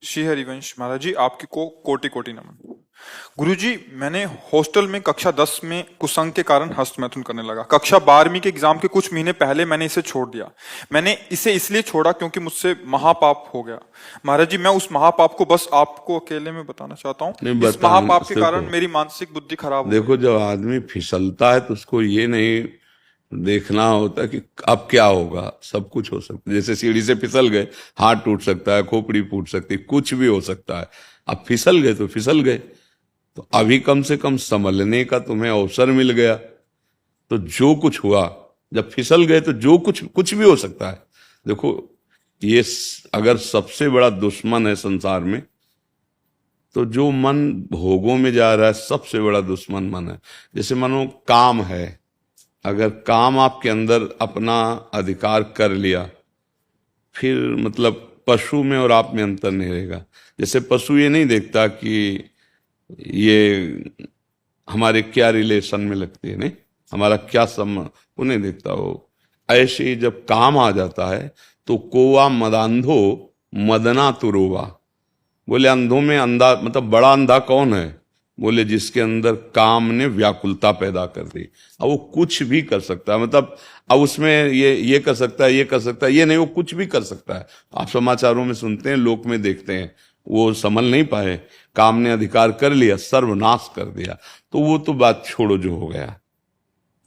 श्री हरिवंश महाराज जी, आपकी को कोटि कोटि नमन। गुरुजी, मैंने हॉस्टल में कक्षा 10 में कुसंग के कारण हस्तमैथुन करने लगा। कक्षा 12वीं के एग्जाम के कुछ महीने पहले मैंने इसे छोड़ दिया। मैंने इसे इसलिए छोड़ा क्योंकि मुझसे महापाप हो गया। महाराज जी, मैं उस महापाप को बस आपको अकेले में बताना चाहता हूँ। नहीं इस बता महापाप के देखो। कारण मेरी मानसिक बुद्धि खराब हो देखो, गई। जब आदमी फिसलता है तो उसको ये नहीं देखना होता कि अब क्या होगा। सब कुछ हो सकता है, जैसे सीढ़ी से फिसल गए, हाथ टूट सकता है, खोपड़ी फूट सकती है, कुछ भी हो सकता है। अब फिसल गए तो फिसल गए, तो अभी कम से कम संभलने का तुम्हें अवसर मिल गया। तो जो कुछ हुआ, जब फिसल गए तो जो कुछ कुछ भी हो सकता है। देखो, ये अगर सबसे बड़ा दुश्मन है संसार में, तो जो मन भोगों में जा रहा है सबसे बड़ा दुश्मन मन है। जैसे मानो काम है, अगर काम आपके अंदर अपना अधिकार कर लिया, फिर मतलब पशु में और आप में अंतर नहीं रहेगा। जैसे पशु ये नहीं देखता कि ये हमारे क्या रिलेशन में लगती है, नहीं हमारा क्या संबंध, वो नहीं देखता वो। ऐसे ही जब काम आ जाता है तो कोवा मदांधो मदना तुरोवा। बोले अंधों में अंधा, मतलब बड़ा अंधा कौन है? बोले जिसके अंदर काम ने व्याकुलता पैदा कर दी। अब वो कुछ भी कर सकता है, मतलब अब उसमें ये कर सकता है, ये कर सकता है, ये नहीं, वो कुछ भी कर सकता है। आप समाचारों में सुनते हैं, लोक में देखते हैं, वो संभल नहीं पाए, काम ने अधिकार कर लिया, सर्वनाश कर दिया। तो वो तो बात छोड़ो, जो हो गया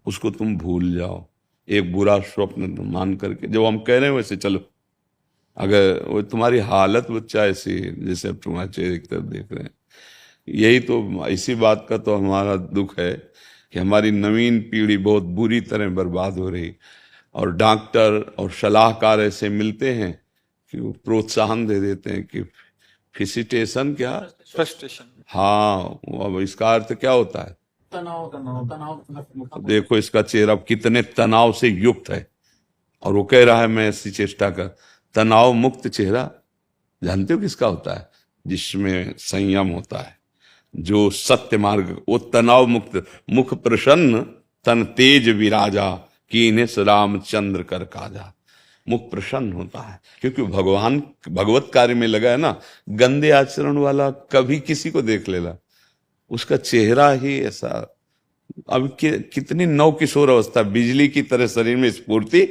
उसको तुम भूल जाओ। एक बुरा स्वप्न मान करके जब हम कह रहे हैं वैसे चलो। अगर वो तुम्हारी हालत बच्चा ऐसी, जैसे अब तुम्हारे चेहरे की तरफ देख रहे हैं, यही तो, इसी बात का तो हमारा दुख है कि हमारी नवीन पीढ़ी बहुत बुरी तरह बर्बाद हो रही। और डॉक्टर और सलाहकार ऐसे मिलते हैं कि वो प्रोत्साहन दे देते हैं कि फिसिटेशन क्या, फ्रस्ट्रेशन। हाँ, अब इसका अर्थ क्या होता है? तनाव तनाव तनाव देखो इसका चेहरा कितने तनाव से युक्त है, और वो कह रहा है मैं ऐसी चेष्टा कर। तनाव मुक्त चेहरा जानते हो किसका होता है? जिसमें संयम होता है, जो सत्य मार्ग, वो तनाव मुक्त। मुख प्रसन्न तन तेज विराजा, कीने रामचंद्र कर काजा। मुख प्रसन्न होता है क्योंकि भगवान भगवत कार्य में लगा है ना। गंदे आचरण वाला कभी किसी को देख लेला, उसका चेहरा ही ऐसा। अब कितनी नव किशोर अवस्था, बिजली की तरह शरीर में स्फूर्ति,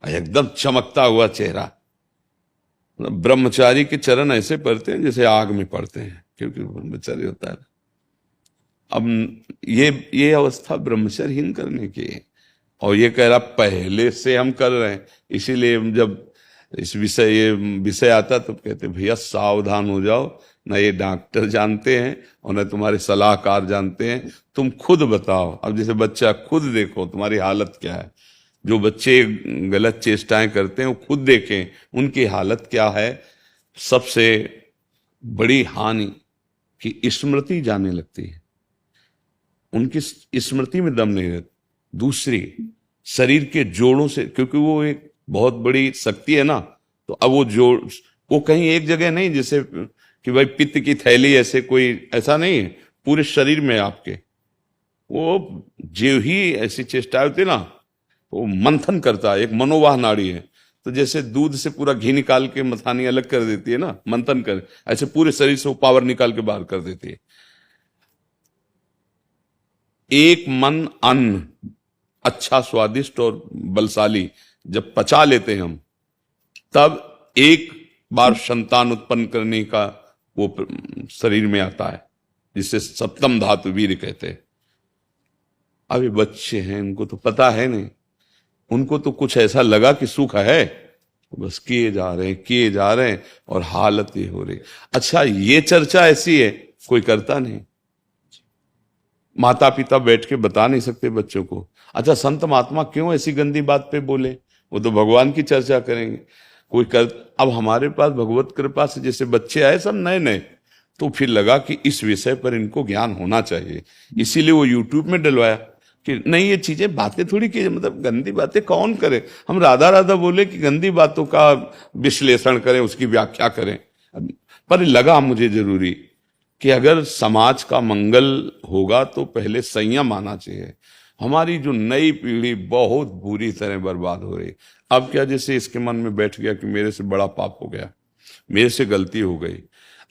एकदम चमकता हुआ चेहरा। ब्रह्मचारी के चरण ऐसे पड़ते हैं जैसे आग में पड़ते हैं, क्योंकि ब्रह्मचारी होता है। अब ये अवस्था ब्रह्मचर्यहीन करने की है। और ये कह रहा पहले से हम कर रहे हैं, इसीलिए जब ये विषय आता तो कहते भैया सावधान हो जाओ, ना ये डॉक्टर जानते हैं और ना तुम्हारे सलाहकार जानते हैं, तुम खुद बताओ। अब जैसे बच्चा, खुद देखो तुम्हारी हालत क्या है। जो बच्चे गलत चेष्टाएं करते हैं वो खुद देखें उनकी हालत क्या है। सबसे बड़ी हानि कि स्मृति जाने लगती है, उनकी स्मृति में दम नहीं रहता। दूसरी, शरीर के जोड़ों से, क्योंकि वो एक बहुत बड़ी शक्ति है ना, तो अब वो जोड़, वो कहीं एक जगह नहीं, जैसे कि भाई पित्त की थैली, ऐसे कोई ऐसा नहीं है, पूरे शरीर में आपके। वो जो ही ऐसी चेष्टा होती है ना, वो मंथन करता है, एक मनोवाह नाड़ी है। तो जैसे दूध से पूरा घी निकाल के मथानी अलग कर देती है ना, मंथन कर, ऐसे पूरे शरीर से वो पावर निकाल के बाहर कर देती है। एक मन अन्न अच्छा, स्वादिष्ट और बलशाली जब पचा लेते हैं हम, तब एक बार संतान उत्पन्न करने का वो शरीर में आता है, जिसे सप्तम धातु वीर कहते हैं। अभी बच्चे हैं, उनको तो पता है नहीं, उनको तो कुछ ऐसा लगा कि सुख है, बस किए जा रहे हैं, किए जा रहे हैं, और हालत ये हो रही। अच्छा, ये चर्चा ऐसी है, कोई करता नहीं। माता पिता बैठ के बता नहीं सकते बच्चों को। अच्छा, संत महात्मा क्यों ऐसी गंदी बात पे बोले? वो तो भगवान की चर्चा करेंगे, कोई कर। अब हमारे पास भगवत कृपा से जैसे बच्चे आए सब नए नए, तो फिर लगा कि इस विषय पर इनको ज्ञान होना चाहिए, इसीलिए वो यूट्यूब में डलवाया कि नहीं ये चीजें, बातें थोड़ी की, मतलब गंदी बातें कौन करे। हम राधा राधा बोले कि गंदी बातों का विश्लेषण करें, उसकी व्याख्या करें। पर लगा मुझे जरूरी कि अगर समाज का मंगल होगा तो पहले संयम आना चाहिए। हमारी जो नई पीढ़ी बहुत बुरी तरह बर्बाद हो रही। अब क्या, जैसे इसके मन में बैठ गया कि मेरे से बड़ा पाप हो गया, मेरे से गलती हो गई।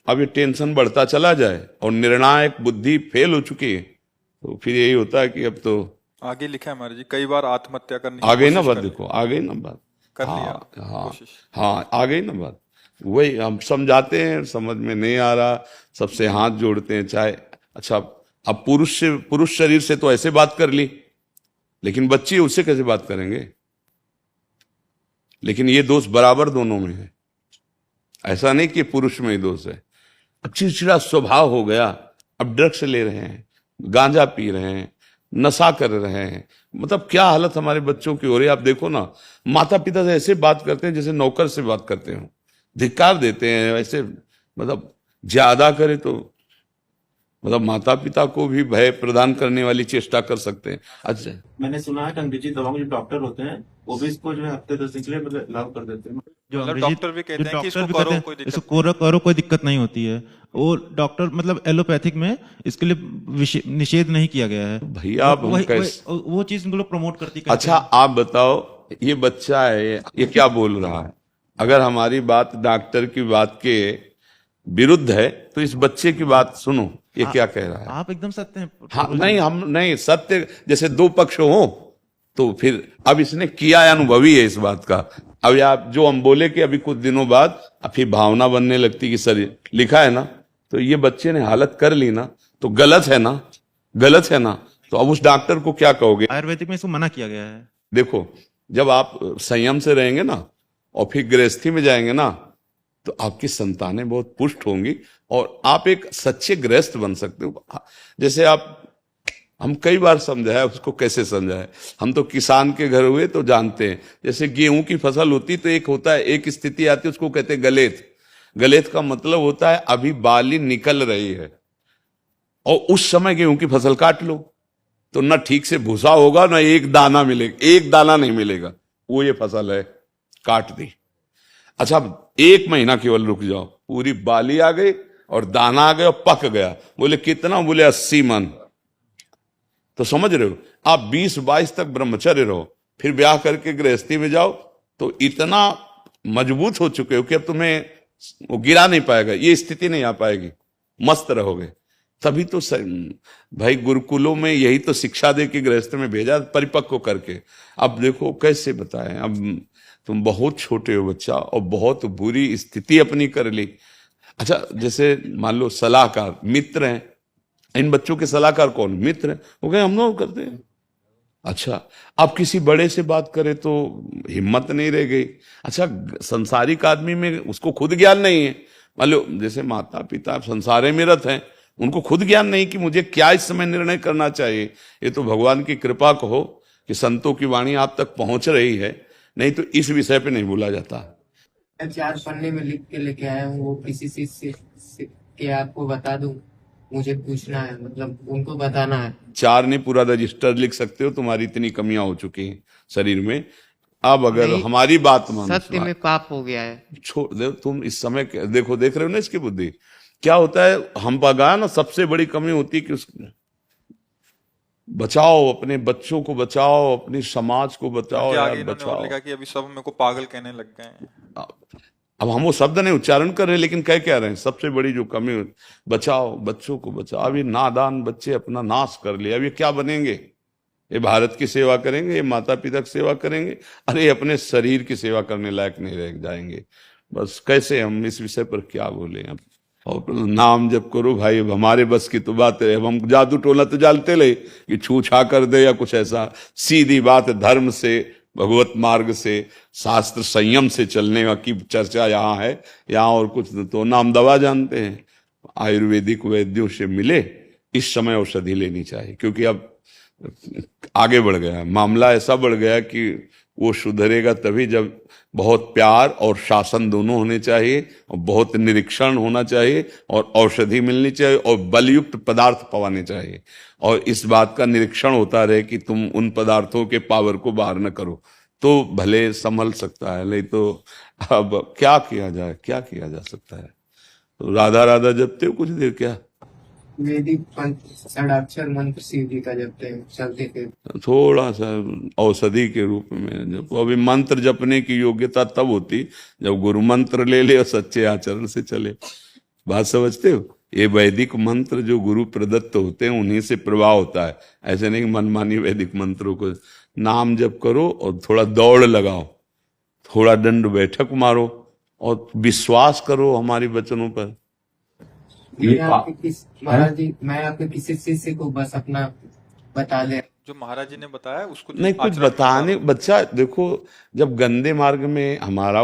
अब ये टेंशन बढ़ता चला जाए और निर्णायक बुद्धि फेल हो चुकी है, तो फिर यही होता है कि अब तो आगे लिखा है महाराज जी, कई बार आत्महत्या करने की आ गई ना कोशिश बात, करी। देखो आ गई ना बात। कर हाँ लिया हाँ कोशिश। हाँ, आ गई ना बात। वही हम समझाते हैं, समझ में नहीं आ रहा, सबसे हाथ जोड़ते हैं, चाहे अच्छा अब पुरुष शरीर से तो ऐसे बात कर ली, लेकिन बच्ची उससे कैसे बात करेंगे? लेकिन ये दोष बराबर दोनों में है, ऐसा नहीं कि पुरुष में ही दोष है। अब चिड़चिड़ा स्वभाव हो गया, अब ड्रग्स ले रहे हैं, गांजा पी रहे हैं, नशा कर रहे हैं, मतलब क्या हालत हमारे बच्चों की हो रही है। आप देखो ना, माता पिता से ऐसे बात करते हैं जैसे नौकर से बात करते हो, धिक्कार देते हैं ऐसे, मतलब ज्यादा करे तो मतलब माता पिता को भी भय प्रदान करने वाली चेष्टा कर सकते हैं। अच्छा, मैंने सुना है कि अंग्रेजी दवाओं के जो डॉक्टर होते हैं वो भी इसको जो है हफ्ते 10 दिन के लिए मतलब लागू कर देते हैं। जो मतलब अंग्रेजी डॉक्टर भी जो कहते हैं कि डॉक्टर इसको भी करो कहते हैं, कोई इसको दिक्कत करो करो कोई दिक्कत नहीं होती है। वो डॉक्टर मतलब एलोपैथिक में इसके लिए निषेध नहीं किया गया है। भैया अब हम कैसे, वो चीज इनको लोग प्रमोट करती अच्छा आप बताओ, ये बच्चा है, ये क्या बोल रहा है? अगर हमारी बात डॉक्टर की बात के विरुद्ध है तो इस बच्चे की बात सुनो, ये क्या कह रहा है। आप एकदम सत्य हैं। हाँ नहीं, हम नहीं, सत्य जैसे दो पक्ष हो तो फिर अब इसने किया है, अनुभवी है इस बात का। अब आप जो हम बोले कि अभी कुछ दिनों बाद अब फिर भावना बनने लगती कि सर लिखा है ना, तो ये बच्चे ने हालत कर ली ना, तो गलत है ना, गलत है ना, तो अब उस डॉक्टर को क्या कहोगे? आयुर्वेदिक में इसको मना किया गया है। देखो, जब आप संयम से रहेंगे ना और फिर गृहस्थी में जाएंगे ना, तो आपकी संतानें बहुत पुष्ट होंगी और आप एक सच्चे गृहस्थ बन सकते हो। जैसे आप, हम कई बार समझाया, उसको कैसे समझाए, हम तो किसान के घर हुए तो जानते हैं। जैसे गेहूं की फसल होती तो एक होता है, एक स्थिति आती है, उसको कहते हैं गलेत। गलेत का मतलब होता है अभी बाली निकल रही है और उस समय गेहूं की फसल काट लो तो ना ठीक से भूसा होगा, ना एक दाना मिलेगा, एक दाना नहीं मिलेगा। वो ये फसल है, काट दी। अच्छा, 1 महीना केवल रुक जाओ, पूरी बाली आ गई और दाना आ गया और पक गया। बोले कितना? बोले 80 मन। तो समझ रहे हो, आप 20-22 तक ब्रह्मचर्य रहो, फिर ब्याह करके गृहस्थी में जाओ तो इतना मजबूत हो चुके हो कि अब तुम्हें वो गिरा नहीं पाएगा, ये स्थिति नहीं आ पाएगी, मस्त रहोगे। तभी तो भाई गुरुकुलों में यही तो शिक्षा दे के गृहस्थ में भेजा, परिपक्व करके। अब देखो कैसे बताएं, अब तुम बहुत छोटे हो बच्चा और बहुत बुरी स्थिति अपनी कर ली। अच्छा, जैसे मान लो सलाहकार मित्र हैं, इन बच्चों के सलाहकार कौन? मित्र हैं। वो कहे हम लोग करते हैं। अच्छा, अब किसी बड़े से बात करे तो हिम्मत नहीं रह गई। अच्छा, संसारिक आदमी में उसको खुद ज्ञान नहीं है। मान लो जैसे माता पिता संसारे में रत हैं, उनको खुद ज्ञान नहीं कि मुझे क्या इस समय निर्णय करना चाहिए। ये तो भगवान की कृपा कहो कि संतों की वाणी आप तक पहुंच रही है, नहीं तो इस विषय पे नहीं बोला जाता। 4 पन्ने में लिख के लेके आया हूँ, वो किसी चीज से के आपको बता दूं, मुझे पूछना है, मतलब उनको बताना है। 4 नहीं, पूरा रजिस्टर लिख सकते हो, तुम्हारी इतनी कमियां हो चुकी हैं शरीर में। अब अगर नहीं, हमारी बात मानो, सत्य में पाप हो गया है। छोड़ दे तुम इस समय देखो, देख रहे हो ना इसकी बुद्धि क्या होता है। हम पगा ना, सबसे बड़ी कमी होती है कि उस बचाओ, अपने बच्चों को बचाओ, अपनी समाज को बचाओ आगे यार, इन्होंने और बचाओ। लिखा कि अभी सब मेरे को पागल कहने लग गए हैं। अब हम वो शब्द नहीं उच्चारण कर रहे, लेकिन कह क्या रहे हैं, सबसे बड़ी जो कमी, बचाओ, बच्चों को बचाओ। अब ये नादान बच्चे अपना नाश कर लिया, अब ये क्या बनेंगे? ये भारत की सेवा करेंगे, ये माता पिता की सेवा करेंगे, अरे अपने शरीर की सेवा करने लायक नहीं रह जाएंगे। बस कैसे हम इस विषय पर क्या बोले अब। और नाम जप करो भाई, अब हमारे बस की तो बात है। अब हम जादू टोना तो जानते ले कि छू छा कर दे या कुछ ऐसा। सीधी बात, धर्म से, भगवत मार्ग से, शास्त्र संयम से चलने की चर्चा यहाँ है। यहाँ और कुछ तो नाम दवा जानते हैं। आयुर्वेदिक वैद्यों से मिले, इस समय औषधि लेनी चाहिए, क्योंकि अब आगे बढ़ गया मामला, ऐसा बढ़ गया कि वो सुधरेगा तभी जब बहुत प्यार और शासन दोनों होने चाहिए, और बहुत निरीक्षण होना चाहिए, और औषधि मिलनी चाहिए, और बलयुक्त पदार्थ पवाने चाहिए। और इस बात का निरीक्षण होता रहे कि तुम उन पदार्थों के पावर को बाहर न करो, तो भले संभल सकता है। नहीं तो अब क्या किया जाए, क्या किया जा सकता है। तो राधा राधा जपते हो कुछ देर क्या? वैदिक षडाक्षर मंत्र शिव जी का जपते हैं चलते फिर। थोड़ा सा औषधि के रूप में जब अभी मंत्र जपने की योग्यता तब होती जब गुरु मंत्र ले ले और सच्चे आचरण से चले। बात समझते हो? ये वैदिक मंत्र जो गुरु प्रदत्त होते हैं उन्हीं से प्रवाह होता है। ऐसे नहीं कि मनमानी वैदिक मंत्रों को नाम जप करो और थोड़ा दौड़ लगाओ, थोड़ा दंड बैठक मारो और विश्वास करो हमारी वचनों पर। मैं आपके किसी शिष्य को बस अपना बता दे। जो महाराज जी ने बताया उसको नहीं कुछ आचरण में बताने, बच्चा देखो जब गंदे मार्ग में हमारा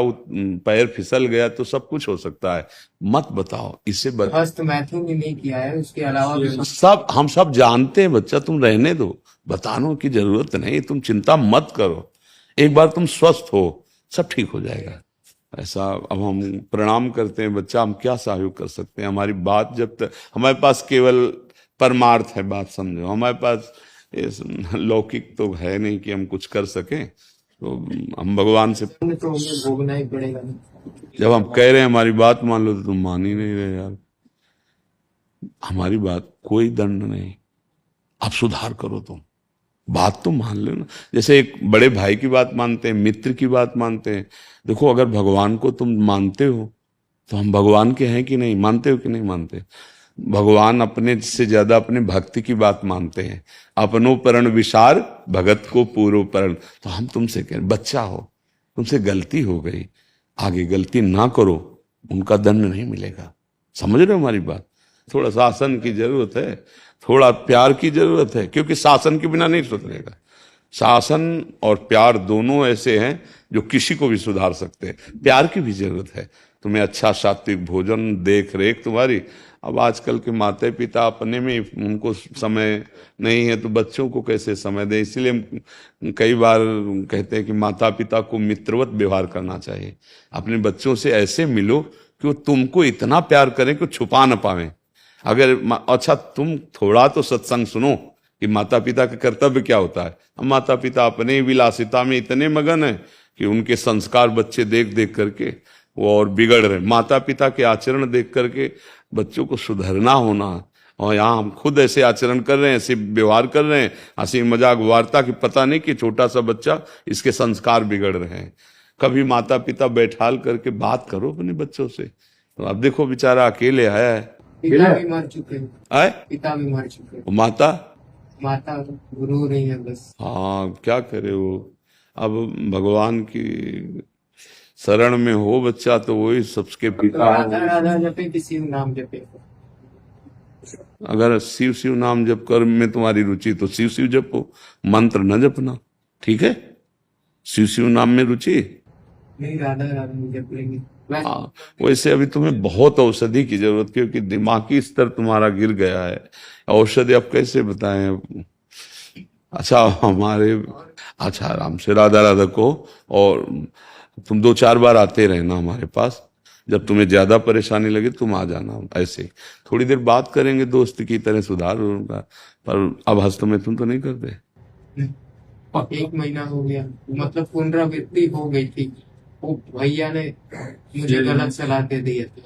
पैर फिसल गया तो सब कुछ हो सकता है, मत बताओ इससे हस्त मैथुन भी नहीं किया है, उसके अलावा भी सब हम सब जानते हैं बच्चा, तुम रहने दो, बताने की जरूरत नहीं, तुम चिंता मत करो, एक बार तुम स्वस्थ हो सब ठीक हो जाएगा। ऐसा अब हम प्रणाम करते हैं बच्चा, हम क्या सहयोग कर सकते हैं? हमारी बात जब तक हमारे पास केवल परमार्थ है, बात समझो, हमारे पास लौकिक तो है नहीं कि हम कुछ कर सकें, तो हम भगवान से तो हमें भोगना ही पड़ेगा। जब हम कह रहे हैं हमारी बात मान लो तो तुम मान ही नहीं रहे यार। हमारी बात कोई दंड नहीं, आप सुधार करो, तुम बात तो मान लो ना। जैसे एक बड़े भाई की बात मानते हैं, मित्र की बात मानते हैं। देखो अगर भगवान को तुम मानते हो तो हम भगवान के हैं कि नहीं, मानते हो कि नहीं मानते? भगवान अपने से ज्यादा अपने भक्ति की बात मानते हैं। अपनो परण विचार भगत को पूर्व परण। तो हम तुमसे कह, बच्चा हो, तुमसे गलती हो गई, आगे गलती ना करो, उनका दंड नहीं मिलेगा। समझ रहे हो हमारी बात? थोड़ा शासन की जरूरत है, थोड़ा प्यार की जरूरत है, क्योंकि शासन के बिना नहीं सुधरेगा। शासन और प्यार दोनों ऐसे हैं जो किसी को भी सुधार सकते हैं। प्यार की भी जरूरत है, तुम्हें अच्छा सात्विक भोजन, देख रेख तुम्हारी। अब आजकल के माता पिता अपने में उनको समय नहीं है तो बच्चों को कैसे समय दें? इसलिए हम कई बार कहते हैं कि माता पिता को मित्रवत व्यवहार करना चाहिए। अपने बच्चों से ऐसे मिलो कि वो तुमको इतना प्यार करें कि छुपा ना पावे। अगर अच्छा तुम थोड़ा तो सत्संग सुनो कि माता पिता का कर्तव्य क्या होता है। हम माता पिता अपने विलासिता में इतने मगन हैं कि उनके संस्कार बच्चे देख देख करके वो और बिगड़ रहे। माता पिता के आचरण देख करके बच्चों को सुधरना होना, और यहाँ हम खुद ऐसे आचरण कर रहे हैं, ऐसे व्यवहार कर रहे हैं, हंसी मजाक वार्ता की पता नहीं कि छोटा सा बच्चा इसके संस्कार बिगड़ रहे हैं। कभी माता पिता बैठाल करके बात करो अपने बच्चों से। तो अब देखो बेचारा अकेले आया है, पिता भी मर चुके हैं, आए पिता भी मर चुके हैं, माता माता गुरु नहीं है बस। हाँ क्या करे वो। अब भगवान की शरण में हो बच्चा तो वही सबके पिता राधा राधा जपे कि शिव नाम जपे? अगर शिव शिव नाम जप कर में तुम्हारी रुचि तो शिव शिव जपो, मंत्र न जपना, ठीक है? शिव शिव नाम में रुचि नहीं, राधा राधा जप लेंगे। हाँ, वैसे अभी तुम्हें बहुत औषधि की जरूरत, क्योंकि दिमागी स्तर तुम्हारा गिर गया है। औषधि अब कैसे बताएं? अच्छा अच्छा आराम से राधा राधा को, और तुम 2-4 बार आते रहना हमारे पास। जब तुम्हें ज्यादा परेशानी लगे तुम आ जाना, ऐसे थोड़ी देर बात करेंगे दोस्त की तरह, सुधार होगा। पर अब हस्त में तुम तो नहीं करते। 1 महीना हो गया, मतलब पुनरावृत्ति हो गई थी, वो भैया ने मुझे गलत सलाह दे दी थी।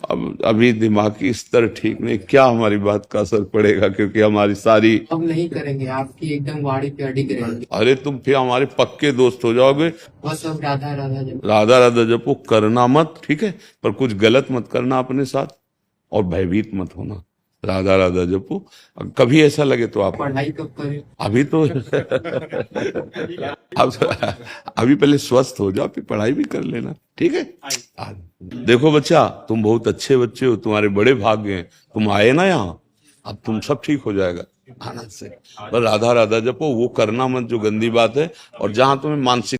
अब अभी दिमागी स्तर ठीक नहीं, क्या हमारी बात का असर पड़ेगा? क्योंकि हमारी सारी अब नहीं करेंगे, आपकी एकदम वाड़ी पे अडिग रहेंगे। अरे तुम फिर हमारे पक्के दोस्त हो जाओगे। बस अब राधा राधा जप। राधा राधा जपो, करना मत, ठीक है? पर कुछ गलत मत करना अपने साथ, और भयभीत मत होना। राधा राधा जपो, कभी ऐसा लगे तो आप पढ़ाई कब करें? अभी तो अभी पहले स्वस्थ हो जाओ, फिर पढ़ाई भी कर लेना, ठीक है? देखो बच्चा, तुम बहुत अच्छे बच्चे हो, तुम्हारे बड़े भाग्य हैं, तुम आए ना यहाँ, अब तुम सब ठीक हो जाएगा आनंद से। पर राधा राधा जपो, वो करना मत जो गंदी बात है। और जहां तुम्हें मानसिक